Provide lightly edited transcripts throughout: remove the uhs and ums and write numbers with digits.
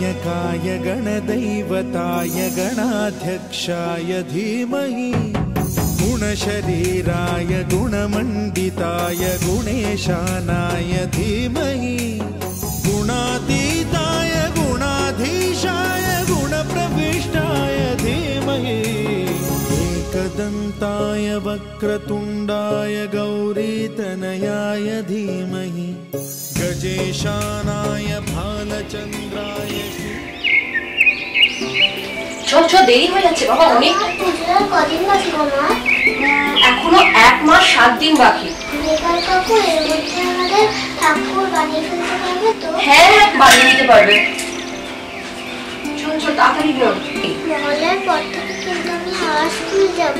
गणनायकाय गणदैवताय गणाध्यक्षाय धीमहि गुणशरीराय गुणमण्डिताय गुणेशानाय धीमहि गुणातीताय गुणाधीशाय गुणप्रविष्टाय धीमहि एकदन्ताय वक्रतुण्डाय गौरीतनयाय धीमहि गजेशानाय भालचन्द्राय। চল চল, দেরি হয়ে যাচ্ছে বাবা অনেক। কদিন বাকি মামা? এখনো 1 মাস 7 দিন বাকি। বেকার কাকু এর মধ্যে আমাদের ঠাকুর বানিয়ে ফেলতে পারবে তো? হ্যাঁ হ্যাঁ, বানিয়ে দিতে পারবে। চল চল তাড়াতাড়ি বল। মহলের পর থেকে কিন্তু আমি হাওড়া স্কুল যাব।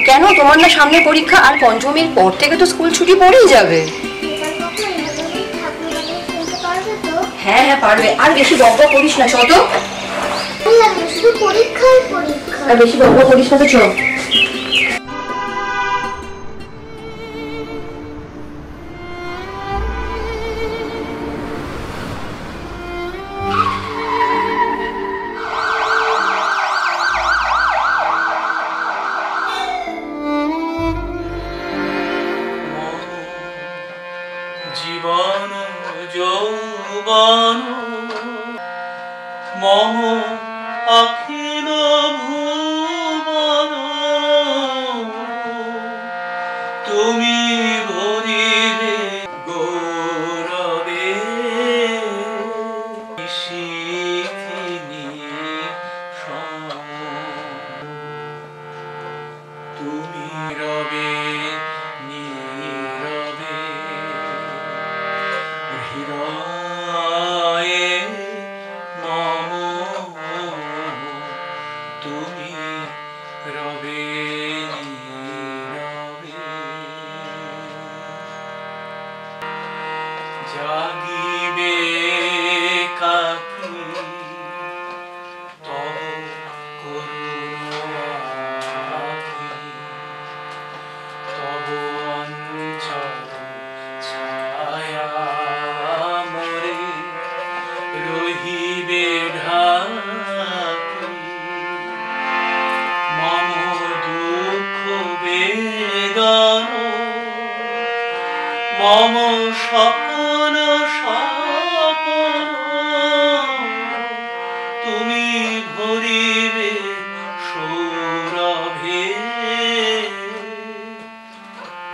কেন, তোমার না সামনে পরীক্ষা, আর পঞ্চমীর পর থেকে তো স্কুল ছুটি পড়েই যাবে। বেকার কাকু এভাবে ঠাকুর বানিয়ে ফেলতে পারবে তো? হ্যাঁ হ্যাঁ পারবে, আর বেশি বকবক করিস না। চল তো, শুধু পরীক্ষায় পরীক্ষা, আর বেশি বকবক করিস না তো। চল। জীবন যৌবন মম অখিল ভুবন তুমি ভরিবে গৌরবে শিখিনি তুমি রবে নীরবে হৃদয়ে মম তুমি রবে নীরবে জাগিবে কাকি তব করুণ আখি তব অঞ্চল ছায়া মোরে রহিবে ঢাকি মম দুঃখ বেদন মম স্বপ্ন স্বপন তুমি ভরিবে সৌরভে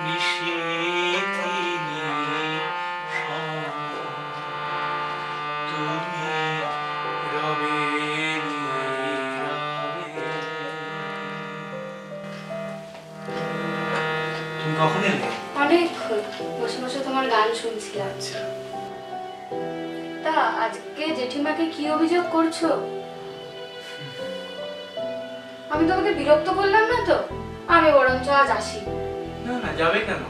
নিশীথিনী তুমি রবে নীরবে। তুমি কখন এলে? অনেকক্ষণ বসে বসে তোমার গান শুনছিলাম। তা আজকে জেঠিমাকে কি অভিযোগ করছো? আমি তোমাকে বিরক্ত করলাম না তো? আমি বরঞ্চ আজ আসি। না না, যাবে কেন,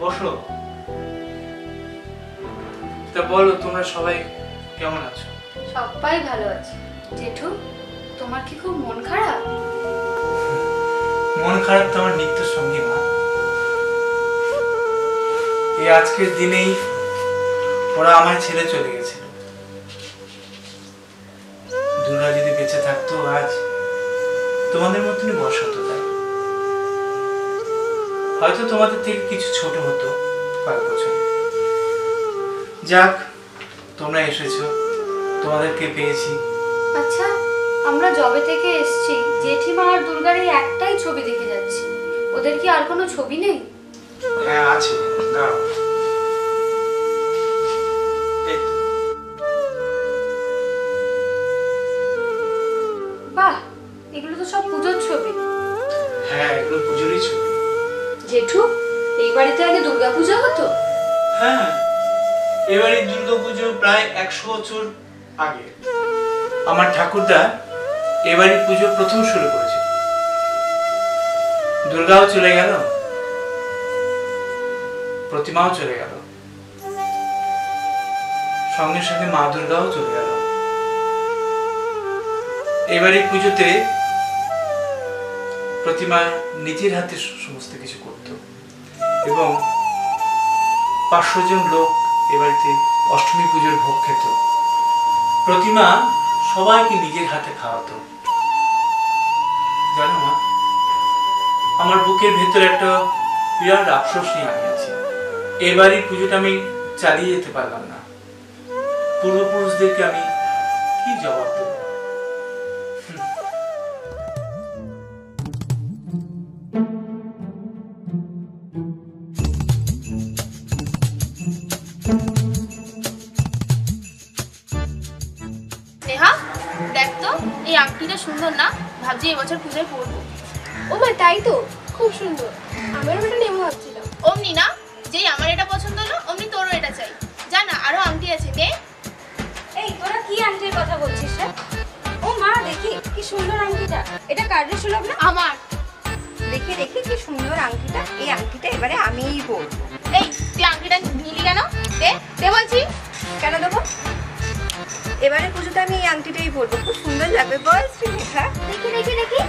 বসো। তা বলো, তোমরা সবাই কেমন আছো? সবাই ভালো আছে। জেঠু, তোমার কি খুব মন খারাপ? মন খারাপ তো আমার নিত্য সঙ্গী মা। এই আজকের দিনেই ওরা আমার ছেড়ে চলে গেছিল। দুর্গা যদি বেঁচে থাকতো আজ তোমাদের মতনই বয়স হতো, তাই হয়তো তোমাদের থেকে কিছু ছোট হতো কয়েক বছর। যাক, তোমরা এসেছো, তোমাদেরকে পেয়েছি। আচ্ছা, আমরা জবে থেকে এসেছি জেঠিমা আর দুর্গার এই একটাই ছবি দেখে যাচ্ছি। ওদের কি আর কোনো ছবি নেই? হ্যাঁ আছে, দাঁড়াও। বাহ, এগুলো তো সব পুজোর ছবি। হ্যাঁ, এগুলো পুজোরই ছবি। জেঠু, এই বাড়িতে আগে দুর্গা পূজা হতো? হ্যাঁ, এবারে দুর্গাপুজো প্রায় 100 বছর আগে আমার ঠাকুরদা এবারে পুজো প্রথম শুরু করেছে। দুর্গাও চলে গেল, প্রতিমাও চলে গেল, সঙ্গে সঙ্গে মা দুর্গাও চলে গেল। এবারে পুজোতে প্রতিমা নিজের হাতে সমস্ত কিছু করত এবং 500 জন লোক এবারে অষ্টমী পুজোর ভোগ খেত। প্রতিমা সবাইকে নিজের হাতে খাওয়াতো। জানো মা, আমার বুকের ভেতরে একটা বিরাট আফসোস নিয়ে আমি আছি। এবারই পুজোটা আমি চালিয়ে যেতে পারলাম না। পূর্বপুরুষদেরকে আমি কি জবাব দেব? নেহা, দেখ তো এই আংটিটা সুন্দর না? ভাবছি এবছর পুজোয় পরবো। ও মা, তাই তো, খুব সুন্দর। আমারও এটা নেবো ভাবছিলাম। অমনি না, যেই আমার এটা পছন্দ হলো অমনি তোরও এটা চাই। জানা আরো আংটি আছে, নে। এই তোরা কি আংটির কথা বলছিস রে? ও মা, দেখি কি সুন্দর আংটিটা। এটা কার রে সুলভ না? আমার। দেখি দেখি কি সুন্দর আংটিটা। এই আংটিটা এবারে আমিই পরবো। এই তুই আংটিটা নিলি কেন? দে দে বলছি। কেন দেবো? এবারে পুজোতে আমি এই আংটিটাই পরবো, খুব সুন্দর লাগবে। বল শ্রীলেখা। দেখি দেখি দেখি,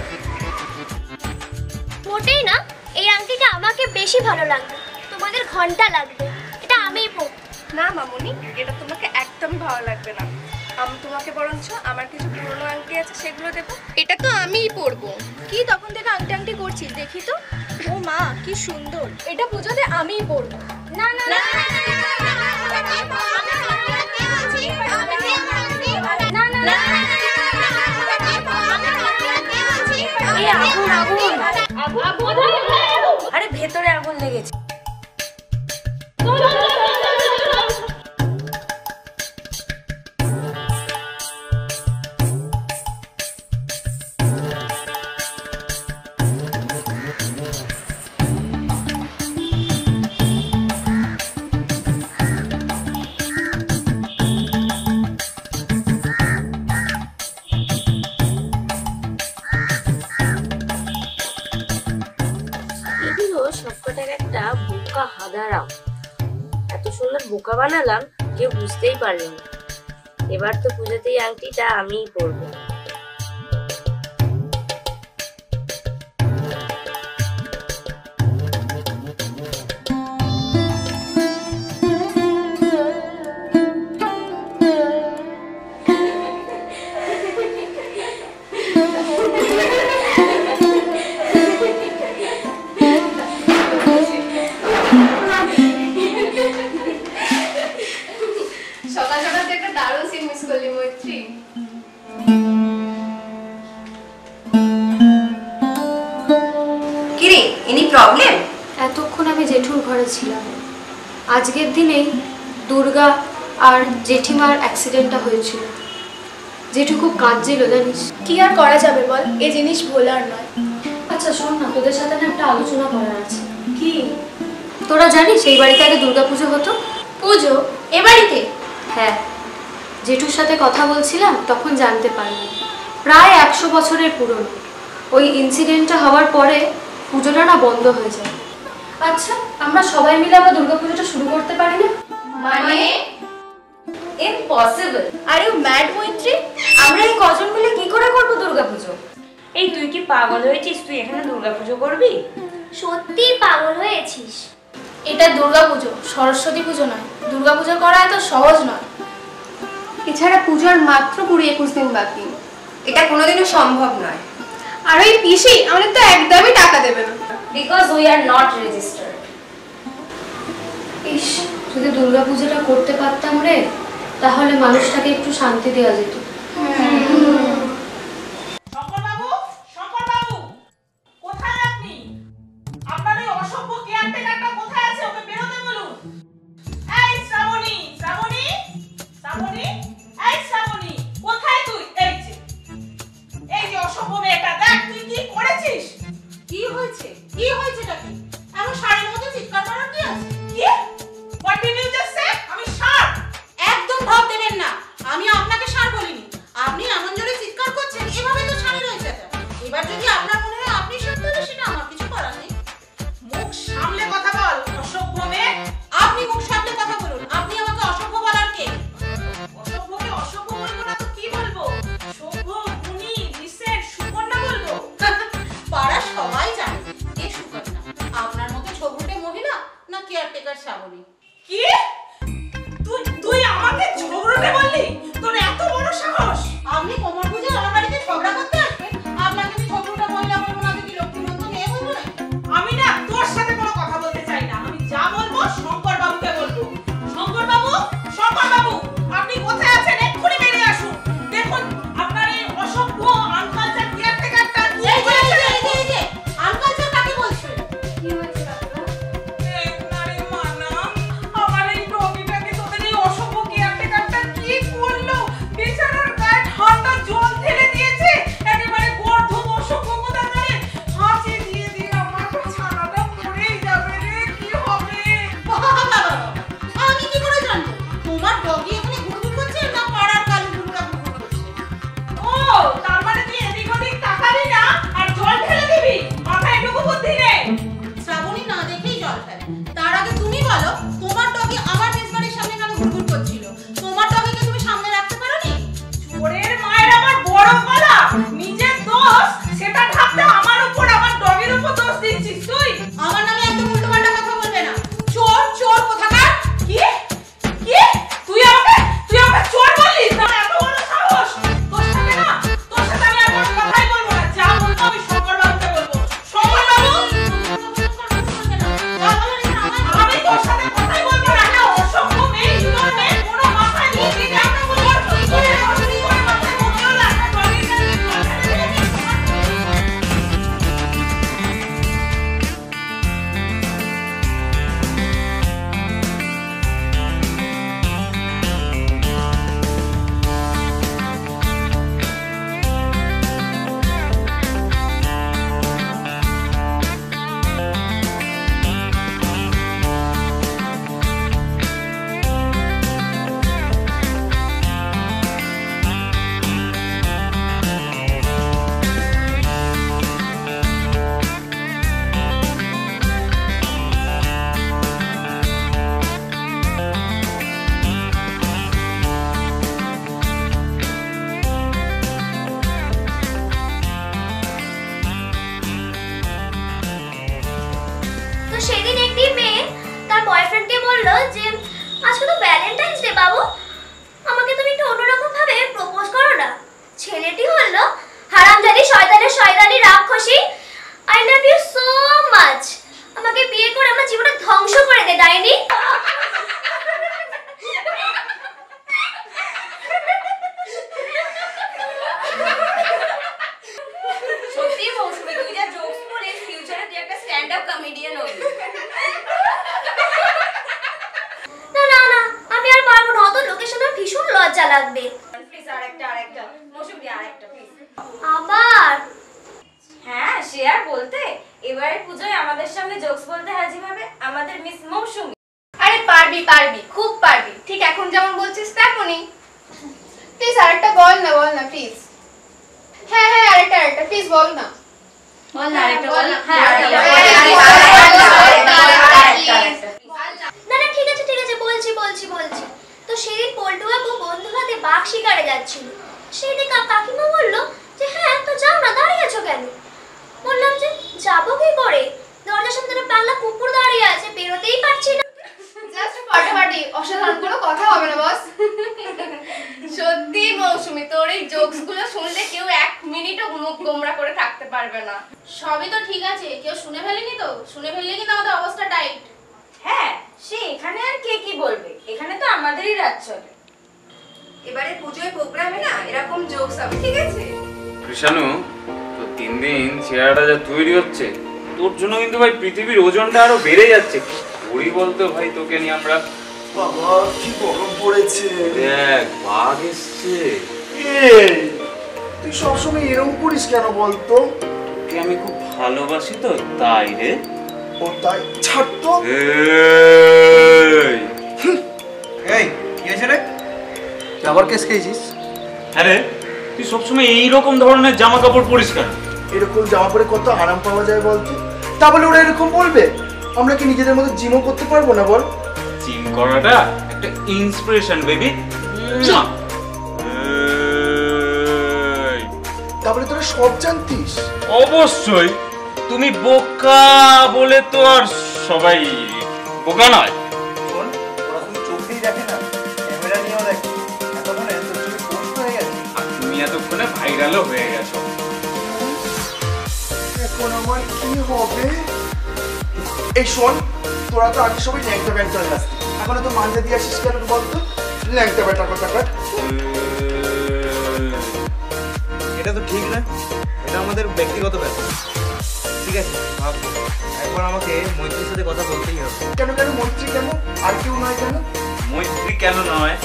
মোটেই না, এই আংটিটা আমাকে বেশি ভালো লাগবে। তোমাদের ঘন্টা লাগবে, এটা আমিই পরবো। না মামুনি, এটা তোমাকে একদম ভালো লাগবে না। আমি তোমাকে বরঞ্চ আমার কিছু পুরনো আংটি আছে সেগুলো দেবো। এটা তো আমিই পরবো। কি তখন থেকে আংটি আংটি করছিস? দেখি তো। ও মা, কি সুন্দর। এটা পুজোতে আমিই পরবো। না না না, আরে ভেতরে আগুন লেগেছে। সবকটার একটা বোকা হাদারাম। এত সুন্দর বোকা বানালাম, কেউ বুঝতেই পারবে না। এবার তো পুজোতেই আংটিটা আমিই পরবো। সকাল সকাল একটা দারুণ সিন মিস করলি মৈত্রী। কিরে, এনি প্রবলেম? এতক্ষণ আমি জেঠুর ঘরে ছিলাম। আজকের দিনেই দুর্গা আর জেঠিমার অ্যাক্সিডেন্টটা হয়েছিল। জেঠু খুব কাঁদছিল জানিস। কি আর করা যাবে বল, এই জিনিস ভোলার নয়। আচ্ছা শোন না, তোদের সাথে না একটা আলোচনা করার আছে। কি? তোরা জানিস এই বাড়িতে আগে দুর্গাপুজো হতো? পুজো এ বাড়িতে? হ্যাঁ, জেঠুর সাথে কথা বলছিলাম তখন জানতে পারলাম প্রায় 100 বছরের পুরনো। ওই ইনসিডেন্টটা হওয়ার পরে পুজোটা না বন্ধ হয়ে যায়। আচ্ছা, আমরা সবাই মিলে আবার দুর্গাপুজোটা শুরু করতে পারি না? মানে ইম্পসিবল। আর ইউ ম্যাড মৈত্রী? আমরা এই কজন মিলে কি করে করবো দুর্গাপুজো? এই তুই কি পাগল হয়েছিস? তুই এখানে দুর্গাপুজো করবি? সত্যি পাগল হয়েছিস? এটা দুর্গাপুজো, সরস্বতী পুজো নয়। দুর্গাপুজো করা এত সহজ নয়। এছাড়া পুজোর মাত্র 20-21 দিন বাকি। এটা কোনোদিনও সম্ভব নয়। আর ওই পিসি আমাদের তো একদমই টাকা দেবে না। Because we are not registered. ইস, যদি দুর্গাপুজোটা করতে পারতাম রে, তাহলে মানুষটাকে একটু শান্তি দেওয়া যেত। কোথায় আপনি? আপনার এই অসভ্য কেয়ারটেকারটা কোথায় আছে? ওকে বেরোতে বলুন। এই শ্রাবণী, শ্রাবণী, শ্রাবণী, এই শ্রাবণী, কোথায় তুই? এই যে অসভ্য মেয়েটা, দেখ তুই কি করেছিস। কি হয়েছে? কি হয়েছেটা কি? এমন শাড়ির মধ্যে চিৎকার করার কি আছে? কি? What did you just say? আমি ষাঁড়? একদম ভাব দেবেন না। আমি আপনাকে ষাঁড় বলিনি। আপনি এমন জোরে চিৎকার করছেন, এভাবে তো ষাঁড়ের হয়ে যেত। এবার যদি আপনার মনে হয় আপনি ষাঁড়, তাহলে সেটা আমার কিছু করার নেই। মুখ সামলে কথা বল, অসভ্য মেয়ে। আপনি মুখ সামলে কথা বলুন। আপনি আমাকে অসভ্য বলার কে? অসভ্যকে অসভ্য বলবো না তো কি বলবো? সভ্য, গুণী, ডিসেন্ট, সুকন্যা বলবো? পাড়া সবাই জানে কে সুকন্যা। আপনার মতো ছোবুটে মহিলা না কেয়ারটেকার শ্রাবণী? কি? তুই আমাকে ঝগড়াতে বললি? তোর এত বড় সাহস? আপনি কোমর বুঝে আমার বাড়িতে ঝগড়া করতে আসবেন? আপনাকে আমি ছোটটা মহিলা বলবো না, কি লক্ষ্মীমন্ত মেয়ে বলবো না? আমি না তোর সাথে কোনো কথা বলতে চাই না। আমি যা বলবো শঙ্কর বাবুকে বলবো। শঙ্কর বাবু, শঙ্কর বাবু, আপনি কোথায় আছেন? এক্ষুনি বেরিয়ে আসুন। দেখুন আপনার এই অসভ্য আনকালচার কেয়ারটেকারটা কি করেছে। এই যে আনকালচার কাকে বলছেন? কি হয়েছে কাকিমা? আরে মানা, আমার এই ডগিটাকে তোদের এই অসভ্য কেয়ারটেকারটা কি করলো? বেচারার গায়ে ঠান্ডা জল ঢেলে দিয়েছে। একেবারে গর্ধব অসভ্য কোথাকারে। হাঁচি দিয়ে দিয়ে আমার ছানাটা মরেই যাবে রে, কি হবে? বাবা, আমি কি করে জানবো তোমার ডগি এখানে ঘুরঘুর করছে না পাড়ার কালো গুরুরা ঘুরঘুর করছে? ও, তার মানে তুই এদিক ওদিক তাকাবি না আর জল ঢেলে দিবি? মাথায় এটুকু বুদ্ধি নেই? শ্রাবণী না দেখেই জল ফেলে। তার আগে তুমি বলো, তোমার ডগি আমার মেজবাড়ির সামনে কেন ঘুরঘুর করছিল? তোমার ডগিকে তুমি সামনে রাখতে পারোনি? চোরের মায়ের আমার বড় গলা। নিজের দোষ সেটা ঢাকতে আমার উপর, আমার ডগির উপর দোষ দিচ্ছিস তুই। আমার নামে একদম উল্টোপাল্টা কথা বলবে না। চোর চোর কোথাকার। কি কি তুই আমাকে চোর বললি? না, এত বড় সাহস তোর সাথে না, তোর সাথে আমি আর কোনো কথাই বলবো না। যা বলবো আমি শঙ্কর বাবুকে বলবো। শঙ্কর বাবু, আমি তোর সাথে কথাই বলবো না। না, অসভ্য মেয়ে, সুন্দর মেয়ে, কোনো মাথায় নিয়ে দিতে একটা বলবো। তুই অসভ্য করে মাথায় বলবো না। তো সেদিন একটি মেয়ে তার বয়ফ্রেন্ডকে বললো যে আজকে তো ভ্যালেন্টাইন্স ডে বাবু, আমাকে তুমি একটু অন্যরকম ভাবে প্রপোজ করো না। ছেলেটি হলো হারামজাদি শয়তানের শয়তানি রাক্ষসী। I love you so much. আমাকে বিয়ে করে আমার জীবনটা ধ্বংস করে দে ডাইনি। সত্যি মৌসুমী, তুই যা জোকস বলে ফিউচারে তুই একটা স্ট্যান্ড আপ কমেডিয়ান হবি। না না না, আমি আর পারবো না। অত লোকেশনের ভীষণ লজ্জা লাগবে। প্লিজ আরেকটা মৌসুমী, আরেকটা প্লিজ। আবার হ্যাঁ, সে আর বলতে, এবারে পূজোয় আমাদের সামনে জোকস বলতে হাজির হবে আমাদের মিস মৌসুমী। আরে পারবি পারবি, খুব পারবি। ঠিক এখন যেমন বলছিস তেমনই। প্লিজ আরেকটা বল না প্লিজ। হ্যাঁ হ্যাঁ, আরেকটা প্লিজ বল না। বল না, আরেকটা বল না। হ্যাঁ, আরেকটা বল। না না, ঠিক আছে বলছি। তো সেদিন পল্টু বাবু বন্ধু হাতে বাঘ শিকারে যাচ্ছিল। সেই দিকে কাকিমা বললো যে হ্যাঁ তো যাও না, দাঁড়িয়ে আছো কেন? বললাম যে যাবো কি করে, দরজার সামনে একটা পাগলা কুকুর দাঁড়িয়ে আছে, বেরোতেই পারছি না। জাস্ট ফাটাফাটি, অসাধারণ, কোনো কথা হবে না বস। সত্যি মৌসুমী, তোর এই জোকস গুলো শুনলে কেউ 1 মিনিটও মুখ গোমরা করে থাকতে পারবে না। সবই তো ঠিক আছে, কেউ শুনে ফেলেনি তো? শুনে ফেললে কিন্তু আমাদের অবস্থা টাইট। হ্যাঁ, সে এখানে আর কে কি বলবে, এখানে তো আমাদেরই রাজ চলে। এবারে পুজোয় প্রোগ্রামে না এরকম জোকস হবে, ঠিক আছে? কৃষাণু, তো 3 দিন চেহারাটা যা তৈরি হচ্ছে, তোর জন্য কিন্তু ভাই পৃথিবীর ওজনটা আরো বেড়ে যাচ্ছে। ওরই বলতো ভাই, তোকে নিয়ে আমরা। বাবা কি গরম পড়েছে। দেখ, বাঘ এসছে। এই তুই সবসময় এরকম করিস কেন বলতো? তোকে আমি খুব ভালোবাসি তো, তাই রে। ও তাই, ছাড় তো। এই কি হয়েছে রে? তুই আবার কেস খেয়েছিস? হ্যাঁ রে, তুই সবসময় এইরকম ধরনের জামা কাপড় পরিস কেন? এরকম জামা পরে কত আরাম পাওয়া যায় বলতো? তা বলে ওরা এরকম বলবে? আমরা কি নিজেদের মতো জিমও করতে পারবো না বল? জিম করাটা একটা ইন্সপিরেশন বেবি। তাহলে তোরা সব জানতিস? অবশ্যই, তুমি বোকা বলে তো আর সবাই বোকা নয়। শোন, ওরা শুধু চোখ দিয়ে দেখে না, ক্যামেরা নিয়েও দেখে। এতক্ষণে তোর চোখে প্রশ্ন হয়ে গেছে। আর তুমি এত শুনে ভাইরালও হয়ে গেছো। এখন আমার কি হবে? এই শোন, তোরা তো আগে সবাই ল্যাংটা ব্যাংটার আসতি, এখন তো মানতে দিয়ে আসিস কেন বলতো? ল্যাংটা ব্যাটার কথা কাট। এটা তো ঠিক না, এটা আমাদের ব্যক্তিগত ব্যাপার। ঠিক আছে ভাবছি, একবার আমাকে মৈত্রীর সাথে কথা বলতেই হবে। কেন কেন মৈত্রী কেন? আর কেউ নয় কেন? মৈত্রী কেন নয়,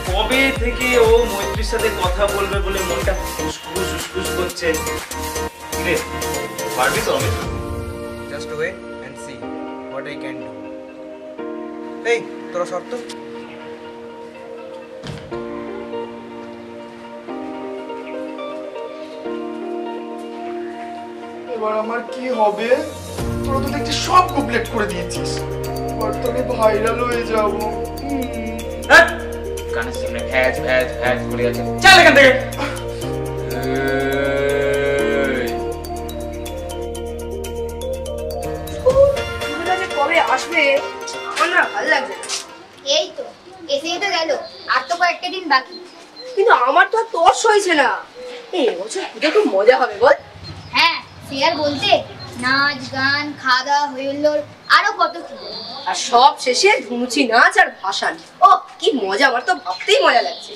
কবে থেকে ও মৈত্রীর সাথে কথা বলবে বলে মনটা ফুসফুস ফুসফুস করছে। কিরে পারবি তো? আমি just wait and see what I can do. এই তোরা শর্ত। এবার আমার কি হবে? তোরা তো দেখছি সব কমপ্লিট করে দিয়েছিস, এবার তো আমি ভাইরাল হয়ে যাবো। কানের সামনে ভ্যাজ ভ্যাজ ভ্যাজ করে আছে, চল এখান থেকে। কবে আসবে আমার না ভালো লাগছে। এই তো এসেই তো গেল, আর তো কয়েকটা দিন বাকি। কিন্তু আমার তো আর তর্স হয়েছে না। এই বছর পুজো খুব মজা হবে বল। হ্যাঁ সে আর বলতে, নাচ গান খাওয়া দাওয়া হইল্লোর আরো কত কি। আর সব শেষে ধুনুচি নাচ আর ভাসান। ও কি মজা, আমার তো ভাবতেই মজা লাগছে।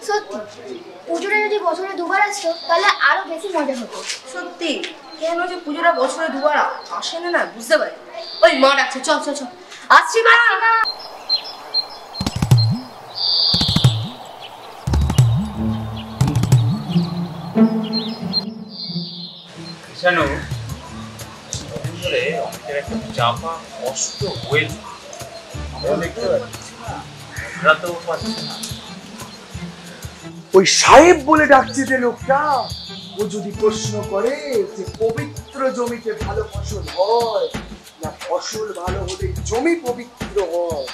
সত্যি পুজোটা যদি বছরে দুবার আসতো তাহলে আরো বেশি মজা হতো। সত্যি কেন যে পুজোটা বছরে দুবার আসে না বুঝতে পারি। ওই মা ডাকছে, চল চল চল। আসছি মা। জানো ধরে অনেকের একটা চাপা কষ্ট হয়ে আমরা দেখতে পাচ্ছি, আমরা তো পাচ্ছি না। ওই সাহেব বলে ডাকছে যে লোকটা, ও যদি প্রশ্ন করে যে পবিত্র জমিতে ভালো ফসল হয় না ফসল ভালো হলে জমি পবিত্র হয়,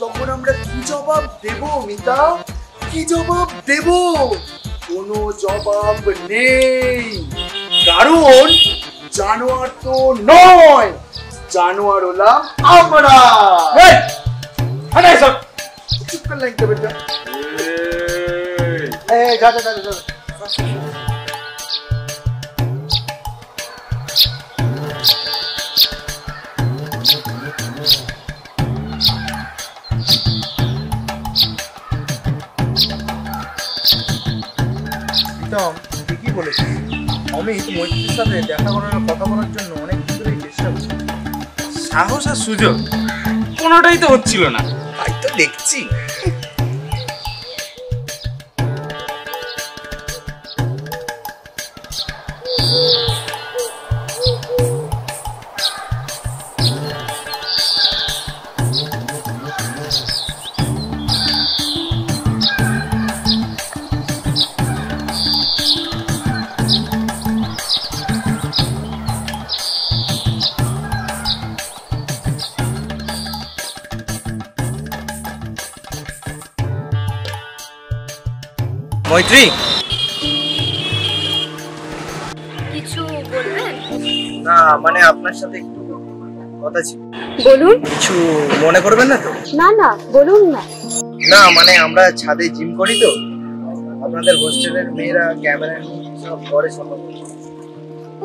তখন আমরা কি জবাব দেব মিতা? কি জবাব দেব? কোনো জবাব নেই, কারণ জানোয়ার তো নয়, জানোয়ার হলাম আমরা। চুপ করে লাগতে বেটা। যা যা যা যা। ঠিকই বলেছিস, আমি মৈত্রীর সাথে দেখা করার কথা বলার জন্য অনেক ধরেই চেষ্টা করছি। সাহস আর সুযোগ কোনোটাই তো হচ্ছিল না। তাই তো দেখছি। মৈত্রী, কিছু বলবেন? না মানে আপনার সাথে একটু কথা ছিল। বলুন। কিছু মনে করবেন না তো? না না বলুন না। না মানে আমরা ছাদে জিম করি তো, আপনাদের হোস্টেলের মেয়েরা ক্যামেরা সব করে সম্ভব,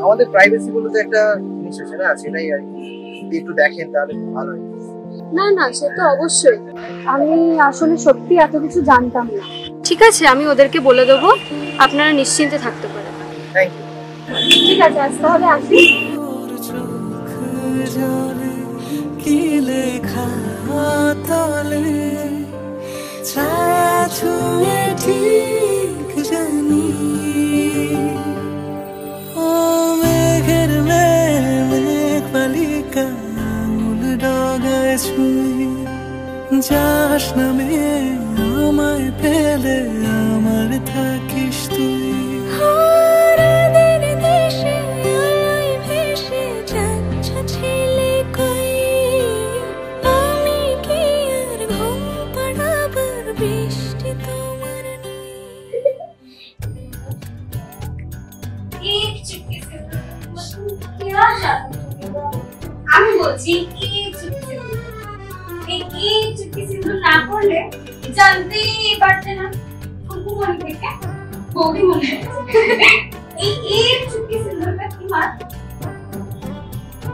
আমাদের প্রাইভেসি বলতে একটা জিনিস আছে না, সেটাই আর কি। যদি একটু দেখেন তাহলে খুব ভালো হয়। না না সে তো অবশ্যই, আমি আসলে সত্যি এত কিছু জানতাম না। ঠিক আছে আমি ওদেরকে বলে দেবো, আপনারা নিশ্চিন্তে থাকতে পারেন। Thank you. ঠিক আছে আজ তাহলে আসি। কি লেখা তলে ছায়া ছুঁয়ে ঠিক জানি, ও মেঘের মেঘ বালিকা মূল ডগায় ছুঁয়ে যাস নামে আমায় পেলে আমার থাকিস তুই। আমি বলছি কি চুক্তি সিঁদুর না করলে জানতেই পারছে না। মনে থেকে বৌদি মনে হচ্ছে। এই এক চুটকি সিন্দুরটা কি মা?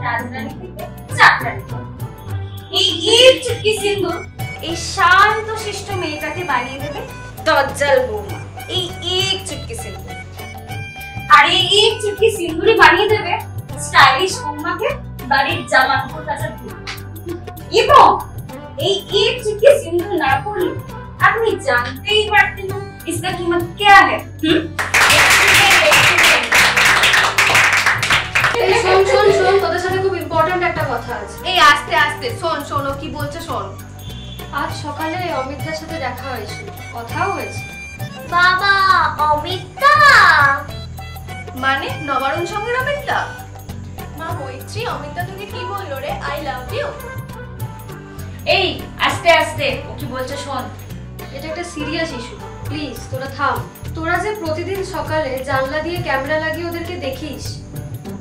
রাজরানী থেকে চাকরানী। এই এক চুটকি সিন্দুর এই শান্ত শিষ্ট মেয়েটাকে বানিয়ে দেবে দজ্জাল বৌমা। এই এক চুটকি সিন্দুর। আর এই এক চুটকি সিন্দুরই বানিয়ে দেবে স্টাইলিশ বৌমাকে বাড়ির জামা কাপড় কাচার ধুলো। এবং এই एक चुटकी सिंदूर ना पड़ले আপনি জানতেই পারতেন না इसका कीमत क्या है। এই শোন শোন শোন, তোদের সাথে খুব ইম্পর্ট্যান্ট একটা কথা আছে। এই আস্তে আস্তে শোন, শোনো কি বলছে শোন। আজ সকালে অমিতদার সাথে দেখা হয়েছিল, কথাও হয়েছে। বাবা, অমিতদা মানে নবারুণ সঙ্গের অমিতদা? মা মৈত্রী, অমিতদা তোকে কি বললো রে? I love you. এই আস্তে আস্তে ও কি বলছে শোন। এটা একটা সিরিয়াস ইস্যু, প্লিজ তোরা থাম। তোরা যে প্রতিদিন সকালে জানলা দিয়ে ক্যামেরা লাগিয়ে ওদেরকে দেখিস,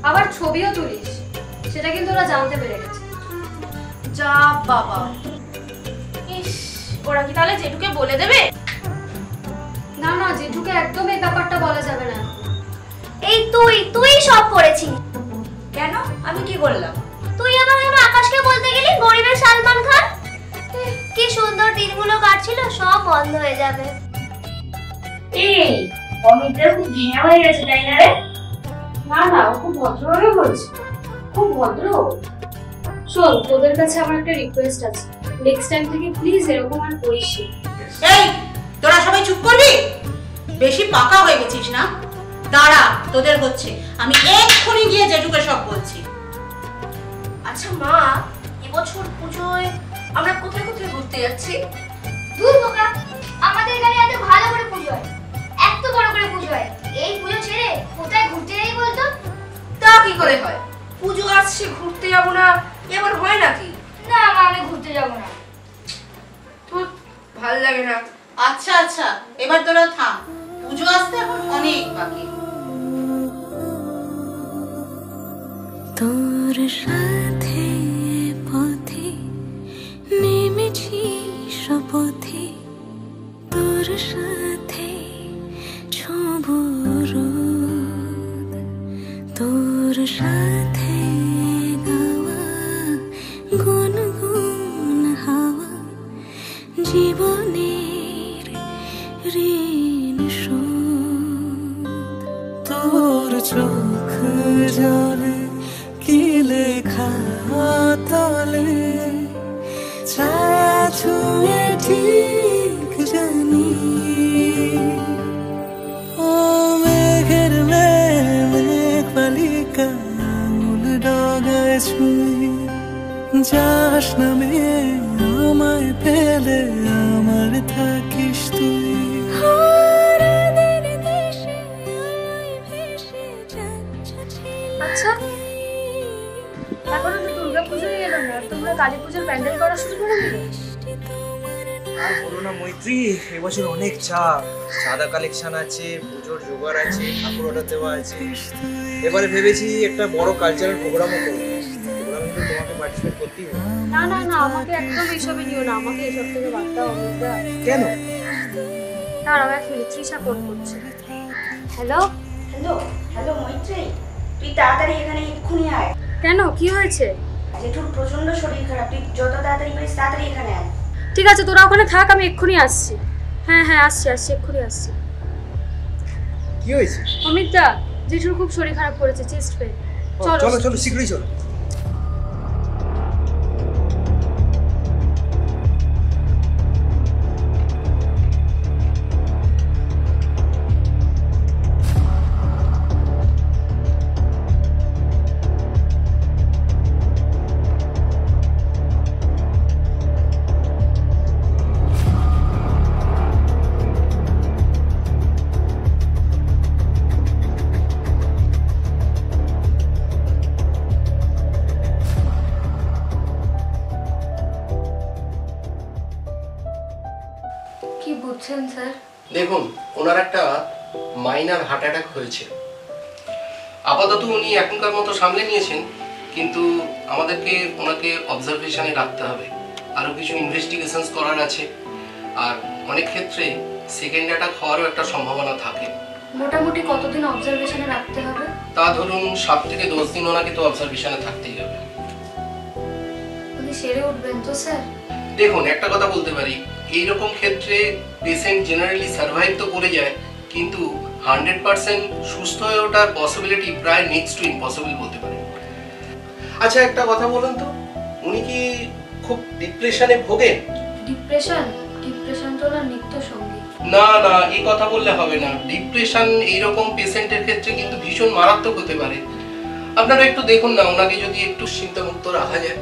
আবার ছবিও তুলিস, সেটা কিন্তু ওরা জানতে পেরে গেছে। যা বাবা, ইস, ওরা কি তাহলে জেঠুকে বলে দেবে? না না, জেঠুকে একদম এই ব্যাপারটা বলা যাবে না। এই তুই সব করেছিস। কেন? আমি কি করলাম? তুই আবার কেন আকাশকে বলতে গেলি গরিবের সালমান খান? কি সুন্দর দিনগুলো কাটছিল, সব বন্ধ হয়ে যাবে। এই অমিতদার খুব ঘৃণা হয়ে গেছে তাই না রে? না না, ও খুব ভদ্রভাবে বলছে, খুব ভদ্র। শোন, তোদের কাছে আমার একটা রিকোয়েস্ট আছে, নেক্সট টাইম থেকে প্লিজ এরকম আর করিস না। এই তোরা সবাই চুপ করবি? বেশি পাকা হয়ে গেছিস না? দাঁড়া, তোদের হচ্ছে, আমি এক্ষুনি গিয়ে জেঠুকে সব বলছি। আচ্ছা মা, এবছর পুজোয় আমরা কোথায় কোথায় ঘুরতে যাচ্ছি? দূর বোকা, আমাদের এখানে এত ভালো করে পুজো হয়, এত বড় করে পুজো হয়। এই পুজো ছেড়ে কোথায় ঘুরতে যাই বলতো? তা কি করে হয়? পুজো আসছে, ঘুরতে যাবো না, এবার হয় নাকি? না মা, আমি ঘুরতে যাব না। তোর ভাল লাগে না? আচ্ছা আচ্ছা, এবার তোরা থাম, পুজো আসতে এখন অনেক বাকি। তোর সাথে পথে নেমেছি শপথে, তোর সাথে ছোঁব রোদ, তোর সাথে গাওয়া গুনগুন হাওয়া, জীবনের ঋণ শোধ। তোর চোখ জলে কি লেখা তলে, ছায়া ছুঁয়ে ঠিক জানি। ও মেঘের মেঘ বালিকা মূল ডগায় ছুঁয়ে, যাস নামে আমায় পেলে আমার থাকিস তুই। আচ্ছা, এখনো তো দুর্গা পুজোই এলো না, তোমরা কালী পুজোর প্যান্ডেল করা শুরু করে দিলে? আর বলো না মৈত্রী, এবছর অনেক চাপ, চাঁদা কালেকশন আছে, পুজোর জোগাড় আছে, ঠাকুর অর্ডার দেওয়া আছে। এবারে ভেবেছি একটা বড় কালচারাল প্রোগ্রামও করবো। প্রোগ্রামে তো তোমাকে পার্টিসিপেট করতেই হবে। না না না, আমাকে একদম এইসবে নিও না, আমাকে এইসব থেকে বাদ দাও অমিতদা। কেন? দাঁড়াও এক মিনিট, তৃষা ফোন করছে। হ্যালো হ্যালো হ্যালো মৈত্রী, তুই তাড়াতাড়ি এখানে এক্ষুনি আয়। কেন, কি হয়েছে? জেঠুর প্রচন্ড শরীর খারাপ, তুই যত তাড়াতাড়ি পারিস তাড়াতাড়ি এখানে আয়। ঠিক আছে, তোরা ওখানে থাক, আমি এক্ষুনি আসছি। হ্যাঁ হ্যাঁ, আসছি আসছি, এক্ষুনি আসছি। কি হয়েছে? অমিতদা, জেঠুর খুব শরীর খারাপ করেছে, চেস্ট পেন। চলো চলো, শীঘ্রই চলো। কি বুঝছেন স্যার? দেখুন, ওনার একটা মাইনার হার্ট অ্যাটাক হয়েছে। আপাতত উনি এখনকার মতো সামলে নিয়েছেন, কিন্তু আমাদেরকে ওনাকে অবজারভেশনে রাখতে হবে। আরও কিছু ইনভেস্টিগেশনস করার আছে, আর অনেক ক্ষেত্রে সেকেন্ড অ্যাটাক হওয়ারও একটা সম্ভাবনা থাকে। মোটামুটি কতদিন অবজারভেশনে রাখতে হবে? তা ধরুন 7 থেকে 10 দিন ওনাকে তো অবজারভেশনে থাকতেই হবে। উনি সেরে উঠবেন তো স্যার? দেখুন একটা কথা বলতে পারি, এইরকম ক্ষেত্রে পেশেন্ট জেনারেলি সার্ভাইভ তো করে যায়, কিন্তু 100% সুস্থ হয়ে ওঠার পসিবিলিটি প্রায় নেক্সট টু ইম্পসিবল বলতে পারে। আচ্ছা একটা কথা বলুন তো, উনি কি খুব ডিপ্রেশনে ভোগেন? ডিপ্রেশন তো না নিত্য সঙ্গী। না না, এই কথা বললে হবে না। ডিপ্রেশন এইরকম পেশেন্টের ক্ষেত্রে কিন্তু ভীষণ মারাত্মক হতে পারে। আপনারা একটু দেখুন না, ওনাকে যদি একটু চিন্তামুক্ত রাখা যায়।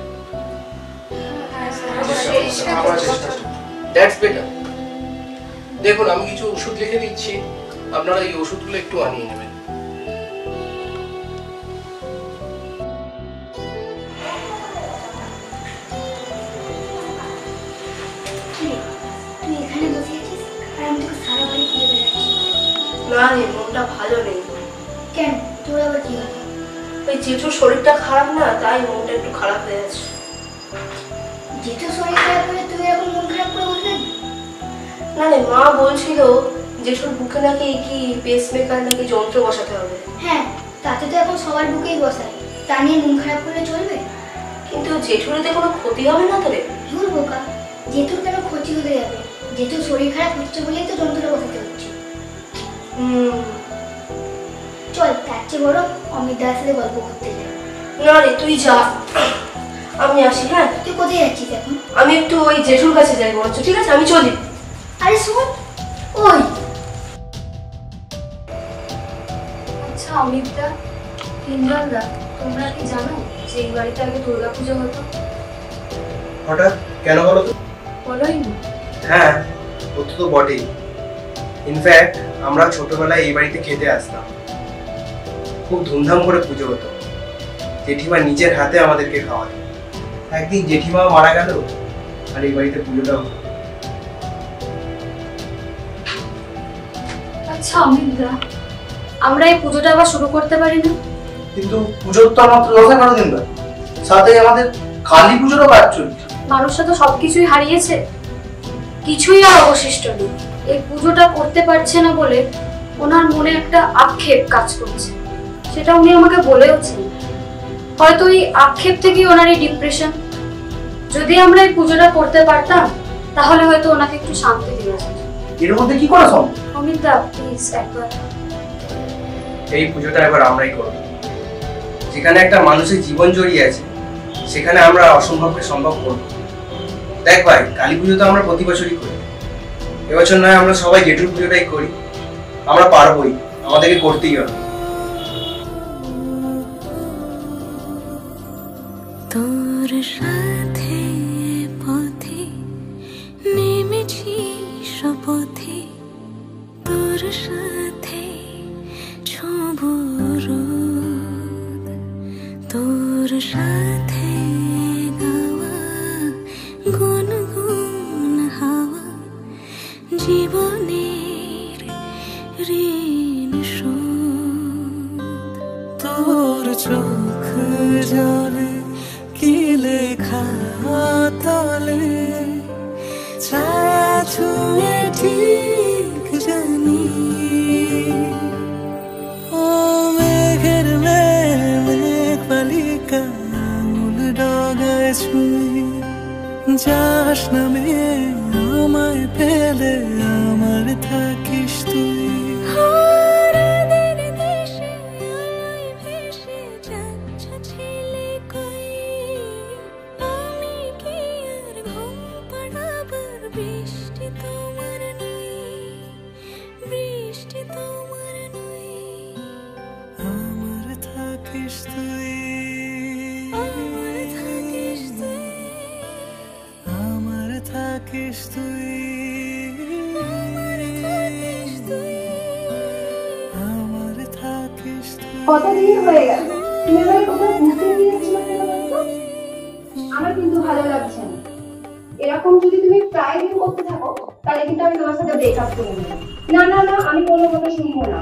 That's better. দেখুন আমি কিছু ওষুধ লিখে দিচ্ছি, আপনারা এই ওষুধগুলো একটু আনিয়ে নেবেন। তুই এখানে বসে আছিস আর আমি তোকে সারা বাড়ি ঘুরে বেড়াচ্ছি। না রে, মনটা ভালো নেই। কেন, তোর আবার কি হলো? ওই জেঠুর শরীরটা খারাপ না, তাই মনটা একটু খারাপ হয়ে আছে। জেঠুর শরীর খারাপ হলে তুই এখন মন খারাপ করে বসে থাকবি? না রে, মা বলছিল জেঠুর বুকে নাকি কি পেসমেকার নাকি যন্ত্র বসাতে হবে। হ্যাঁ, তাতে তো এখন সবার বুকেই বসায়, তা নিয়ে মন খারাপ করলে চলবে? কিন্তু জেঠুরিতে কোনো ক্ষতি হবে না তো রে? ধুর বোকা, জেঠুর কেন ক্ষতি হতে যাবে? জেঠুর শরীর খারাপ হচ্ছে বলেই তো যন্ত্রটা বসাতে হচ্ছে। চল, তার চেয়ে বড় অমিত দার সাথে গল্প করতে যাই। না রে, তুই যা, আমি আসি। হ্যাঁ, তুই কোথায় যাচ্ছিস এখন? আমি একটু ওই জেঠুর কাছে যাই বলছো, ঠিক আছে? আমি চলি। আরে শোন, ওই আচ্ছা অমিতদা, ইন্দ্রনদা, তোমরা কি জানো যে এই বাড়িতে আগে দুর্গাপুজো হতো? হঠাৎ কেন বলো তো? বলোই না। হ্যাঁ, হতো তো বটেই। ইনফ্যাক্ট আমরা ছোটবেলায় এই বাড়িতে খেতে আসতাম, খুব ধুমধাম করে পুজো হতো। জেঠিমা নিজের হাতে আমাদেরকে খাওয়াতো। একদিন জেঠিমা মারা গেল আর এই বাড়িতে পুজোটাও হতো। আচ্ছা অমিতদা, আমরা এই পুজোটা আবার শুরু করতে পারি না? কিন্তু পুজোর তো মাত্র 10-11 দিন বাকি, সাথে আমাদের কালী পুজোরও কাজ চলছে। মানুষটা তো সবকিছুই হারিয়েছে, কিছুই আর অবশিষ্ট নেই। এই পুজোটা করতে পারছে না বলে ওনার মনে একটা আক্ষেপ কাজ করছে, সেটা উনি আমাকে বলেওছেন। হয়তো এই আক্ষেপ থেকেই ওনার এই ডিপ্রেশন। যদি আমরা এই পুজোটা করতে পারতাম তাহলে হয়তো ওনাকে একটু শান্তি দেওয়া যেত। এর মধ্যে কি করা সম্ভব? অমিতদা প্লিজ একবার। এই পুজোটা এবার আমরাই করব। যেখানে একটা মানুষের জীবন জড়িয়ে আছে সেখানে আমরা অসম্ভবকে সম্ভব করব। দেখ ভাই, কালী পুজো তো আমরা প্রতি বছরই করি, এবছর নয় আমরা সবাই জেঠুর পুজোটাই করি। আমরা পারবোই, আমাদেরকে করতেই হবে। তোর সাথে পথে নেমেছি শপথে, তোর সাথে ছোঁব রোদ, তোর সাথে গাওয়া গুনগুন হাওয়া, জীবনের ঋণ শোধ। তোর চোখ জলে কি লেখা তলে, ছায়া ছুঁয়ে ঠিক জানি। ও মেঘের মেঘ বালিকা আঙুল ডগায় ছুঁয়ে, যাস নামে আমায় পেলে আমার থাকিস তুই। কতদিন হয়ে গেল তুমি আমাকে কোথাও ঘুরতে গিয়েছিলে বলতো? আমার কিন্তু ভালো লাগছে না। এরকম যদি তুমি প্রায় দিন করতে থাকো তাহলে কিন্তু আমি তোমার সাথে ব্রেকআপ করে নেব। না না না, আমি কোনো কথা শুনবো না।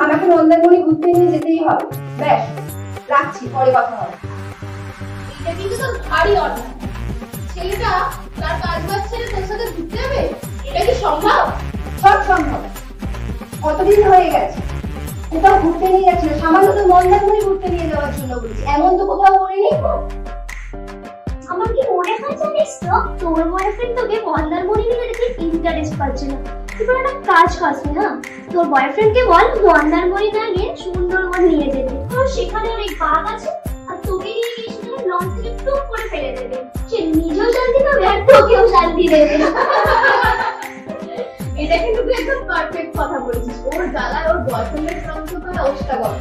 আমাকে মন্দারমণি ঘুরতে নিয়ে যেতেই হবে। ব্যাস, রাখছি, পরে কথা হবে। এটা কিন্তু তোর ভারী অন্যায়। ছেলেটা তার কাজ বাজ ছেড়ে তোর সাথে ঘুরতে যাবে, এটা কি সম্ভব? সব সম্ভব। কতদিন হয়ে গেছে কোথাও ঘুরতে নিয়ে যাচ্ছিল, সামান্য তো মন্দারমণি ঘুরতে নিয়ে যাওয়ার জন্য বলছি, এমন তো কোথাও করিনি। আমার কি মনে হয় জানিস তো, তোর বয়ফ্রেন্ড তোকে মন্দারমণি নিয়ে দেখে ইন্টারেস্ট পাচ্ছে না। তুই একটা কাজ করবি না, তোর বয়ফ্রেন্ডকে বল মন্দারমণি না গিয়ে সুন্দরবন নিয়ে যেতে। আর সেখানে অনেক বাঘ আছে, আর তোকে নিয়ে গিয়ে সেখানে লঞ্চ থেকে টুক করে ফেলে দেবে। সে নিজেও শান্তি পাবে আর তোকেও শান্তি দেবে। এটা কিন্তু তুই একদম পারফেক্ট কথা বলেছিস। ওর গালায় ওর বয়ফ্রেন্ডের সঙ্গে তোরা ওষ্টা গল্প।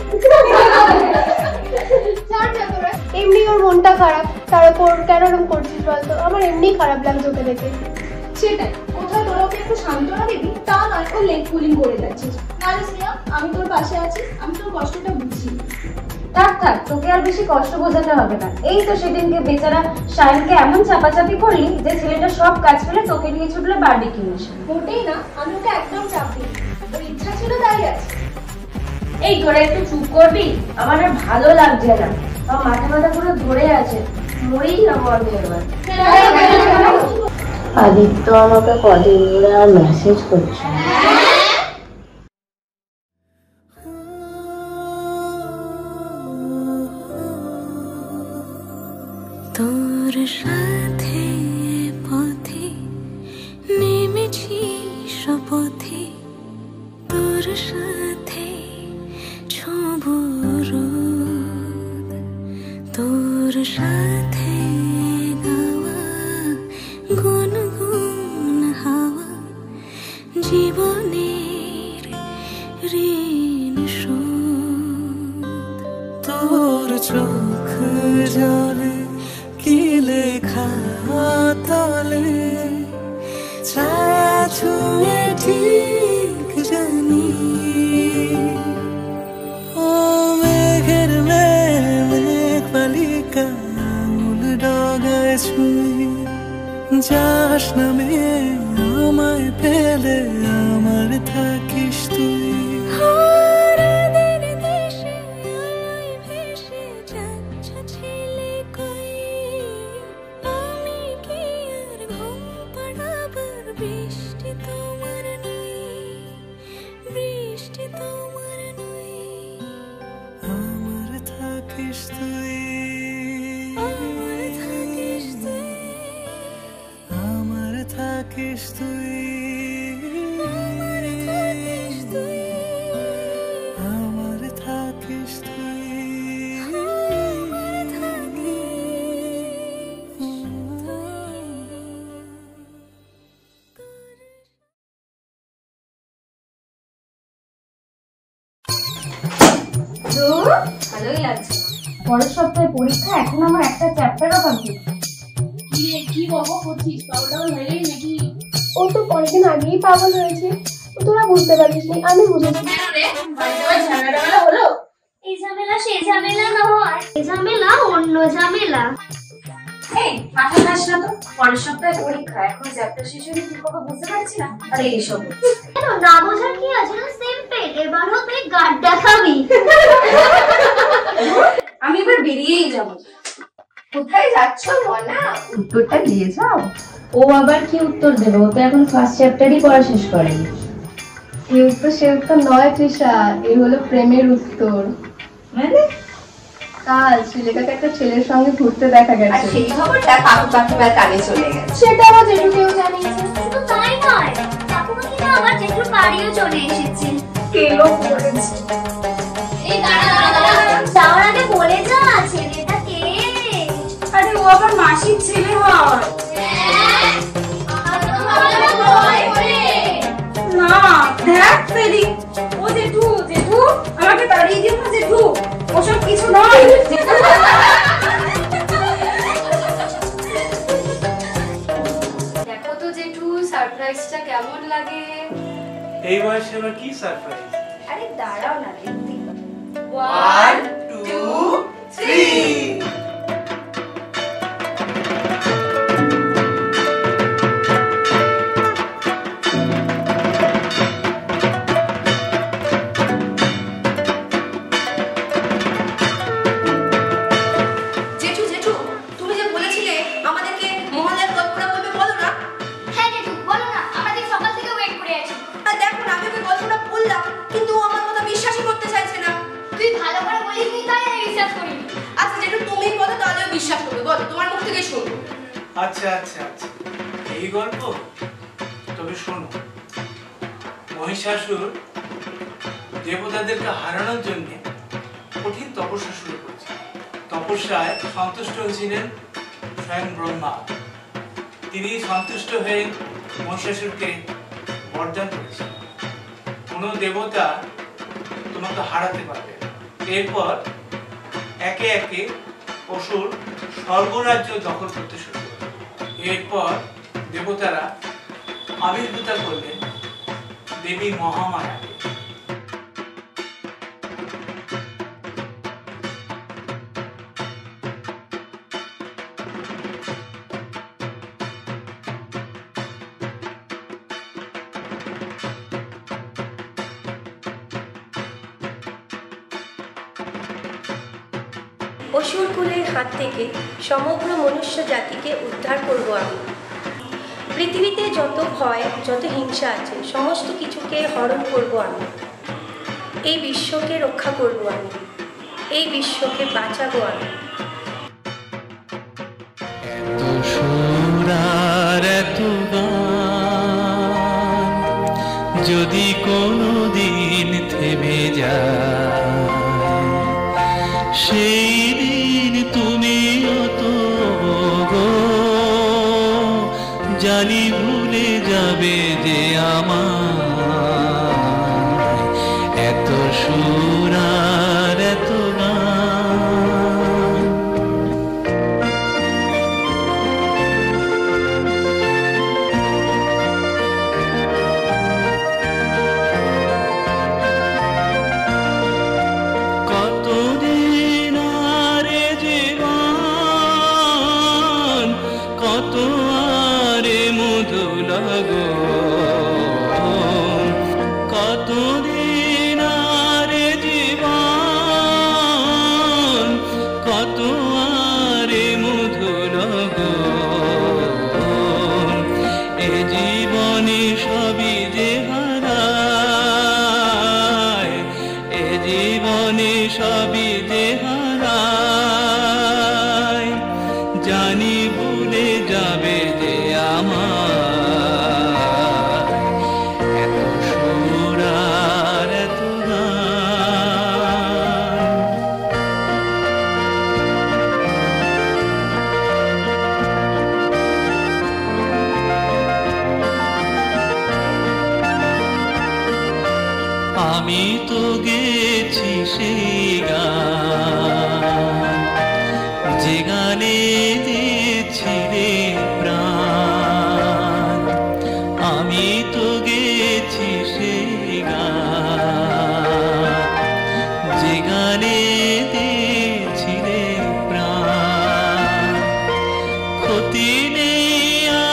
এমনি ওর মনটা খারাপ, তারপর কেন এরকম করছিস বলতো? আমার এমনি খারাপ লাগছে ওকে দেখে। সেটাই, কোথায় তোরা ওকে একটু সান্ত্বনা দিবি তা নয়, ও লেগ পুলিং করে যাচ্ছিস। না রে স্নেহা, আমি তোর পাশে আছি, আমি তোর কষ্টটা বুঝি। থাক থাক, তোকে আর বেশি কষ্ট বোঝাতে হবে না। এই তো সেদিনকে বেচারা শাহিনকে এমন চাপাচাপি করলি যে ছেলেটা সব কাজ ফেলে তোকে নিয়ে ছুটলো বারবিকিউ এসে। মোটেই না, আমি ওকে একদম চাপ দিই, ওর ইচ্ছা ছিল তাই আছে। এই তোরা একটু চুপ করবি? আমার আর ভালো লাগছে না, আমার মাথা পুরো ধরে আছে, মরেই যাবো আমি এবার। আদিত্য আমাকে কদিন ধরে আর মেসেজ করছে। তোর সাথে পথে নেমেছি শপথে, তোর সাথে ছোঁব রোদ, তোর সাথে গাওয়া গুনগুন হাওয়া, জীবনের ঋণ শোধ। তোর চোখ জলে কি লেখা তলে, ছায়া ছুঁয়ে ঠিক জানি। ও মেঘের মেঘ বালিকা আঙুল ডগায় ছুঁয়ে, যাস নামে আমায় পেলে আমার থাকিস তুই। ভালোই লাগছে। পরের সপ্তাহে পরীক্ষা, এখন আমার একটা চ্যাপ্টারও কমপ্লিট। কি বাবা করছিস? পাগল হয়ে নাকি? ও তো পরের দিন আগেই পাগল হয়েছে, তোরা বুঝতে পারিস নি, আমি বুঝেছি। ঝামেলা হলো? এই ঝামেলা সেই ঝামেলা নয়, এই ঝামেলা অন্য ঝামেলা। এই মাথা খাস না তো, পরের সপ্তাহে পরীক্ষা, এখন চ্যাপ্টার শেষ হয়ে কি করবো বুঝতে পারছি না। আরে এইসব কেন না বোঝার কি আছে? না সিম্পল, এবার হবে গাড দেখাবি। আমি এবার বেরিয়েই যাবো। কোথায় যাচ্ছ মনা? উত্তরটা দিয়ে যাও। ও আবার কি উত্তর দেবে? ও তো এখন ফার্স্ট চ্যাপ্টারই পড়া শেষ করেনি। এই উত্তর সে উত্তর নয় তৃষা, এই হলো প্রেমের উত্তর। মানে কাল শ্রীলেখাকে একটা ছেলের সঙ্গে ঘুরতে দেখা গেছে, সেই খবরটা কাকু কাকিমার কানে চলে গেছে। সেটা আমার জেঠুকেও জানিয়েছে। শুধু তাই নয়, কাকু কাকিমা আবার জেঠুর বাড়িও চলে এসেছে। কেলো করেছে। এই দাঁড়া, যাওয়ার আগে বলে যা ছেলেটা কে। আরে ও আবার মাসির ছেলে হয়। না দেখ তেরি, ও জেঠু, জেঠু আমাকে তাড়িয়ে দিও না জেঠু, ওসব কিছু নয়। দেখো তো জেঠু সারপ্রাইজটা কেমন লাগে। এই বয়সে আবার কি সারপ্রাইজ? আরে দাঁড়াও না, দেখতে 1 2 3 জেঠু জেঠু, তুমি যে বলেছিলে আমাদেরকে মহল্লার গল্পটা বলবে, বলো না। হ্যাঁ জেঠু বলো না, আমরা যে সকাল থেকে ওয়েট করে আছি। আচ্ছা আচ্ছা আচ্ছা, এই গল্প। তবে শোনো, মহিষাসুর দেবতাদেরকে হারানোর জন্য কঠিন তপস্যা শুরু করেছে। তপস্যায় সন্তুষ্ট হয়েছিলেন স্বয়ং ব্রহ্মা। তিনি সন্তুষ্ট হয়ে মহিষাসুরকে বরদান করেছেন, কোনো দেবতা তোমাকে হারাতে পারবে। এরপর একে একে অসুর স্বর্গরাজ্য দখল করতে শুরু করে। এরপর দেবতারা আবির্ভূত করলেন দেবী মহামায়াকে। অসুর কুলের হাত থেকে সমগ্র মনুষ্য জাতিকে উদ্ধার করব আমি। পৃথিবীতে যত ভয়, যত হিংসা আছে, সমস্ত কিছুকে হরণ করব আমি। এই বিশ্বকে রক্ষা করব আমি, এই বিশ্বকে বাঁচাবো আমি। এত সুর আর এত গান যদি কোনো দিন থেমে যায়, সেই দিন তুমিও তো গো জানি ভুলে যাবে যে আমার এত সুর আর এত গান। কতদিন আরে জীবন, কত আরে মধু লাগো, কতদিন আরে জীবন, কত আরে মধু লাগো। এ জীবনে সবই যে হারায়, এ জীবনে সবই যে হারায়, জানি ভুলে যাবে যে আমার এত সুর আর এত গান। আমি তো গেছি সেই গান, যে গানে দিয়েছিলে প্রাণ। আমি তো গেছি সেই গান, যে গানে দিয়েছিলে প্রাণ। ক্ষতি নেই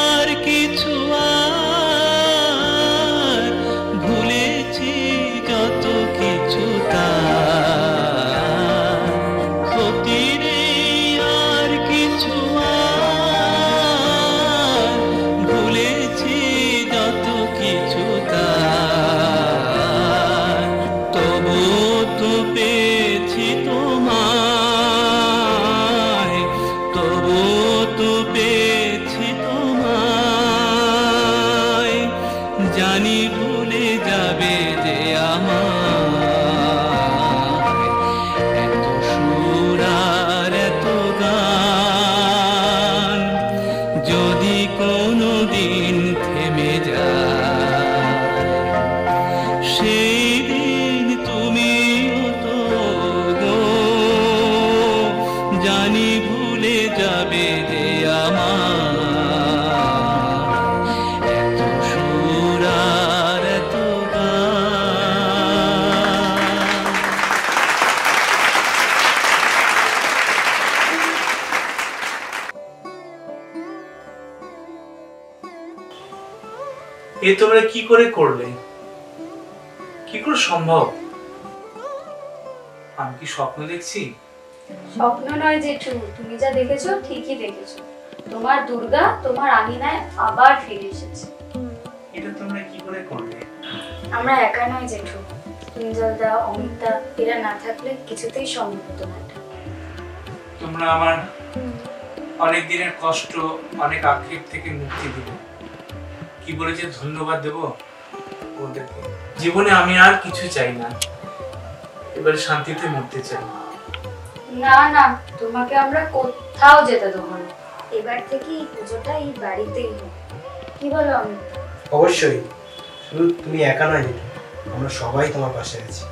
আর কিছু, আর ভুলেছি যত কিছু তার। ক্ষতি নেই আর কিছু, আর ভুলেছি যত কিছু তার। তবু তো পেয়েছি তোমায়, তবু তো পেয়েছি তোমায়, জানি ভুলে যাবে যে আমার এত সুর আর এত গান। যদি কোনো দিন থেমে যায়, সেই দিন তুমিও তো গো জানি ভুলে যাবে যে আমার এত সুর আর এত গান। এ তোমরা কি করে করলে? কি করে সম্ভব? আমি কি স্বপ্ন দেখছি? স্বপ্ন নয় জেঠু, তুমি যা দেখেছো ঠিকই দেখেছো। তোমার দুর্গা তোমার আঙিনায় আবার ফিরে এসেছে। এটা তোমরা কি করে করলে? আমরা একা নয় জেঠু, কুঞ্জলদা, অমিতদা এরা না থাকলে কিছুতেই সম্ভব হতো না এটা। তোমরা আমার অনেক দিনের কষ্ট, অনেক আক্ষেপ থেকে মুক্তি দিল। কি বলে যে ধন্যবাদ দেব ওদেরকে। জীবনে আমি আর কিছু চাই না, এবারে শান্তিতে মরতে চাই। না না, তোমাকে আমরা কোথাও যেতে দেবো না। এবার থেকে এই পুজোটা এই বাড়িতেই হোক, কি বলো আমি? অবশ্যই, শুধু তুমি একা নয়, আমরা সবাই তোমার পাশে আছি।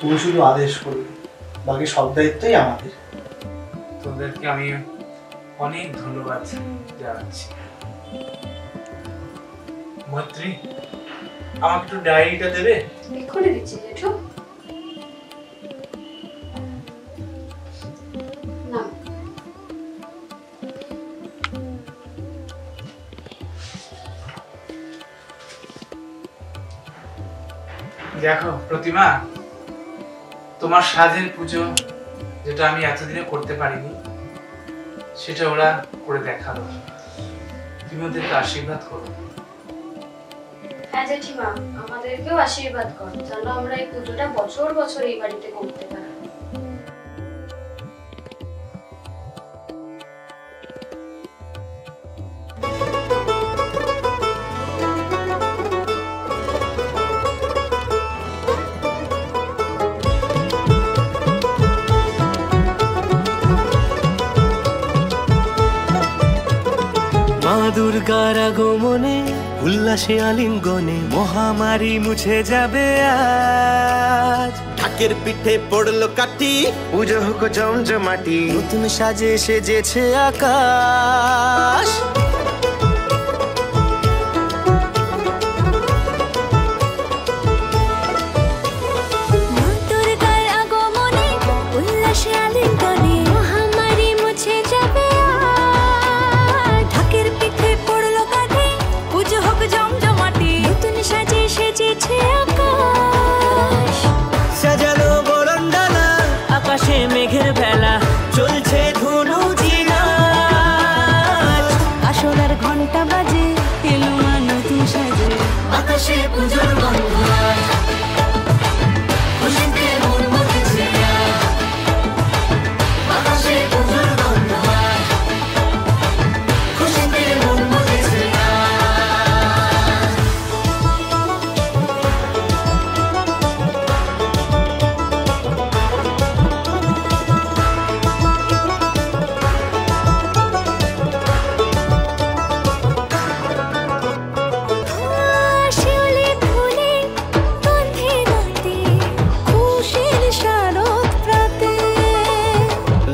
তুমি শুধু আদেশ করবে, বাকি সব দায়িত্বই আমাদের। তোদেরকে আমি অনেক ধন্যবাদ জানাচ্ছি। মৈত্রী, আমাকে একটু ডায়েরিটা দেবে? এক্ষুনি দিচ্ছি জেঠু। না, দেখো প্রতিমা, তোমার সাধের পুজো যেটা আমি এতদিনে করতে পারিনি, সেটা ওরা করে দেখালো। তুমি ওদেরকে আশীর্বাদ করো। হ্যাঁ জেঠিমা, আমাদেরকেও আশীর্বাদ করো যেন আমরা এই পুজোটা বছর বছর এই বাড়িতে করতে পারি। মা দুর্গার আগমনে উল্লাসে আলিঙ্গনে মহামারী মুছে যাবে আজ। ঢাকের পিঠে পড়লো কাটি, পুজো হোক জমজমাটি, নতুন সাজে সেজেছে আকাশ। মেঘের ভেলা চলছে ধনু জিনাচ, আসলার ঘন্টা বাজে এলো মা নতুন সাজে, বাতাসে পুজোর গন্ধ খুশিতে মন মতেছে, বাতাসে পুজোর গন্ধ খুশিতে মন মতেছে।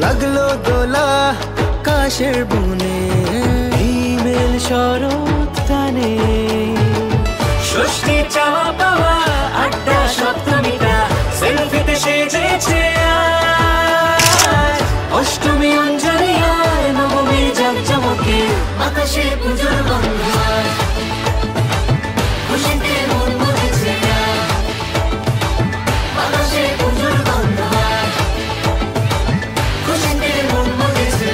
লাগলো দোলা কাশের বনে, হিমেল শরৎ টানে, ষষ্ঠী চাওয়া পাওয়া আড্ডা সপ্তমীটা সেলফিতে সেজেছে আজ। অষ্টমী অঞ্জলি আর নবমীর জাঁকজমকে বাতাসে পুজোর গন্ধ খুশিতে মন মতেছে, বাতাসে পুজোর গন্ধ খুশিতে মন মতেছে।